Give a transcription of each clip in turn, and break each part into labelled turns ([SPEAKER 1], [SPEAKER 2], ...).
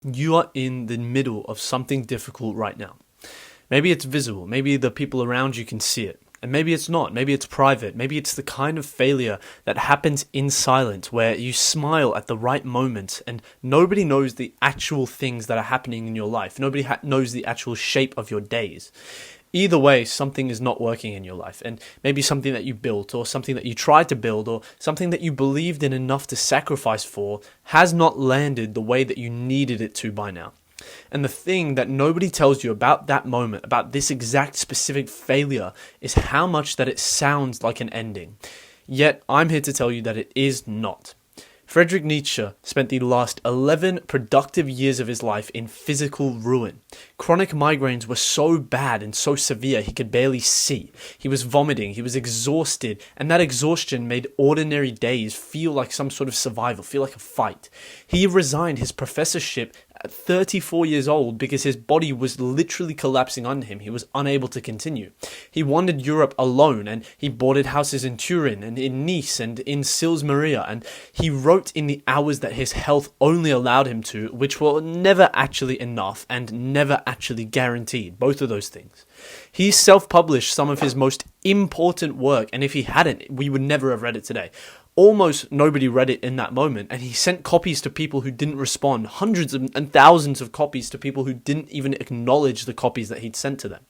[SPEAKER 1] You are in the middle of something difficult right now. Maybe it's visible, maybe the people around you can see it, and maybe it's not, maybe it's private, maybe it's the kind of failure that happens in silence where you smile at the right moment and nobody knows the actual things that are happening in your life. Nobody knows the actual shape of your days. Either way, something is not working in your life, and maybe something that you built or something that you tried to build or something that you believed in enough to sacrifice for has not landed the way that you needed it to by now. And the thing that nobody tells you about that moment, about this exact specific failure, is how much that it sounds like an ending. Yet, I'm here to tell you that it is not. Friedrich Nietzsche spent the last 11 productive years of his life in physical ruin. Chronic migraines were so bad and so severe he could barely see. He was vomiting, he was exhausted, and that exhaustion made ordinary days feel like some sort of survival, feel like a fight. He resigned his professorship at 34 years old because his body was literally collapsing under him. He was unable to continue. He wandered Europe alone, and he boarded houses in Turin and in Nice and in Sils Maria, and he wrote in the hours that his health only allowed him to, which were never actually enough and never actually guaranteed, both of those things. He self-published some of his most important work, and if he hadn't, we would never have read it today. Almost nobody read it in that moment, and he sent copies to people who didn't respond, hundreds and thousands of copies to people who didn't even acknowledge the copies that he'd sent to them.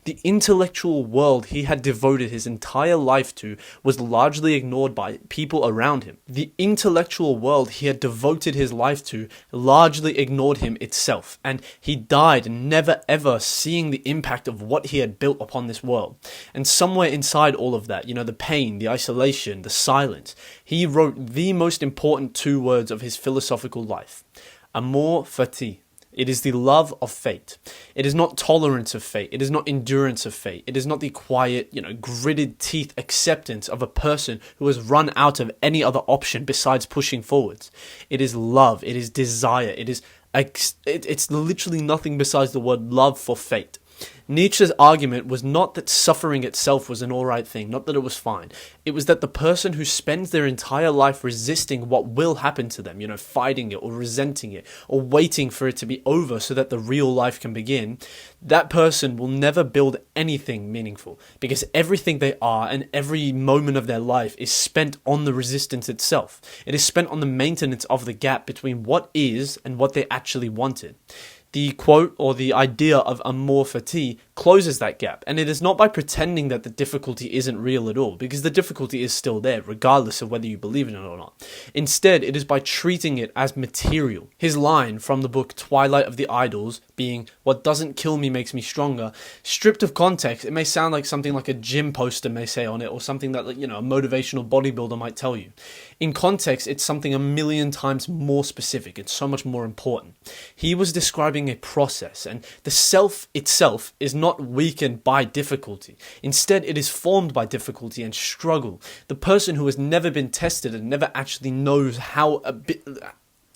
[SPEAKER 1] The intellectual world he had devoted his entire life to was largely ignored by people around him. The intellectual world he had devoted his life to largely ignored him itself, and he died never ever seeing the impact of what he had built upon this world. And somewhere inside all of that, the pain, the isolation, the silence, he wrote the most important two words of his philosophical life: Amor Fati. It is the love of fate. It is not tolerance of fate. It is not endurance of fate. It is not the quiet, gritted teeth acceptance of a person who has run out of any other option besides pushing forwards. It is love. It is desire. It's literally nothing besides the word love for fate. Nietzsche's argument was not that suffering itself was an alright thing, not that it was fine. It was that the person who spends their entire life resisting what will happen to them, fighting it or resenting it or waiting for it to be over so that the real life can begin, that person will never build anything meaningful because everything they are and every moment of their life is spent on the resistance itself. It is spent on the maintenance of the gap between what is and what they actually wanted. The quote or the idea of Amor Fati closes that gap, and it is not by pretending that the difficulty isn't real at all, because the difficulty is still there, regardless of whether you believe in it or not. Instead, it is by treating it as material. His line from the book Twilight of the Idols being, "What doesn't kill me makes me stronger," stripped of context, it may sound like something like a gym poster may say on it, or something that a motivational bodybuilder might tell you. In context, it's something a million times more specific. It's so much more important. He was describing a process, and the self itself is not weakened by difficulty. Instead, it is formed by difficulty and struggle. The person who has never been tested and never actually knows how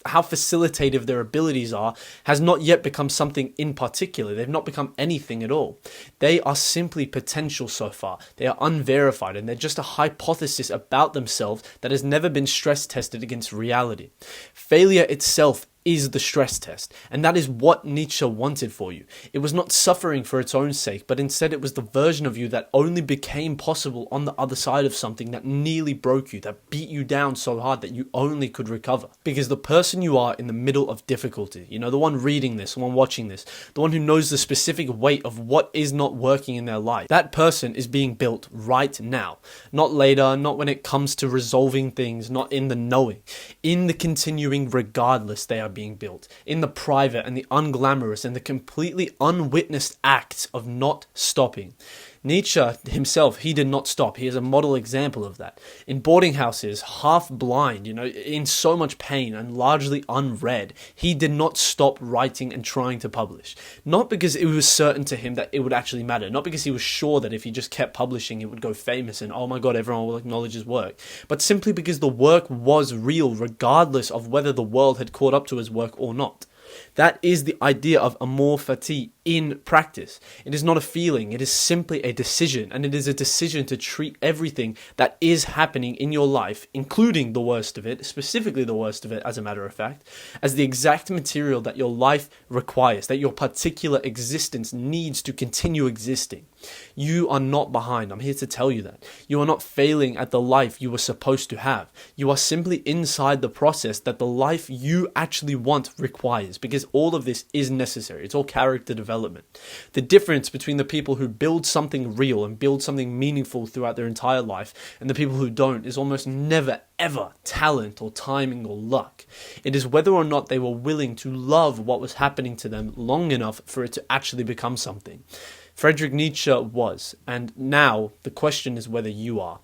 [SPEAKER 1] facilitative their abilities are has not yet become something in particular. They've not become anything at all. They are simply potential so far. They are unverified, and they're just a hypothesis about themselves that has never been stress tested against reality. Failure itself is the stress test, and that is what Nietzsche wanted for you. It was not suffering for its own sake, but instead it was the version of you that only became possible on the other side of something that nearly broke you, that beat you down so hard that you only could recover. Because the person you are in the middle of difficulty, the one reading this, the one watching this, the one who knows the specific weight of what is not working in their life, that person is being built right now. Not later, not when it comes to resolving things, not in the knowing. In the continuing regardless, they are being built, in the private and the unglamorous and the completely unwitnessed acts of not stopping. Nietzsche himself, he did not stop. He is a model example of that. In boarding houses, half blind, in so much pain and largely unread, he did not stop writing and trying to publish. Not because it was certain to him that it would actually matter. Not because he was sure that if he just kept publishing, it would go famous and, oh my God, everyone will acknowledge his work. But simply because the work was real, regardless of whether the world had caught up to his work or not. That is the idea of Amor Fati in practice. It is not a feeling, it is simply a decision, and it is a decision to treat everything that is happening in your life, including the worst of it, specifically the worst of it as a matter of fact, as the exact material that your life requires, that your particular existence needs to continue existing. You are not behind. I'm here to tell you that. You are not failing at the life you were supposed to have. You are simply inside the process that the life you actually want requires, because all of this is necessary. It's all character development. The difference between the people who build something real and build something meaningful throughout their entire life and the people who don't is almost never ever talent or timing or luck. It is whether or not they were willing to love what was happening to them long enough for it to actually become something. Friedrich Nietzsche was, and now the question is whether you are.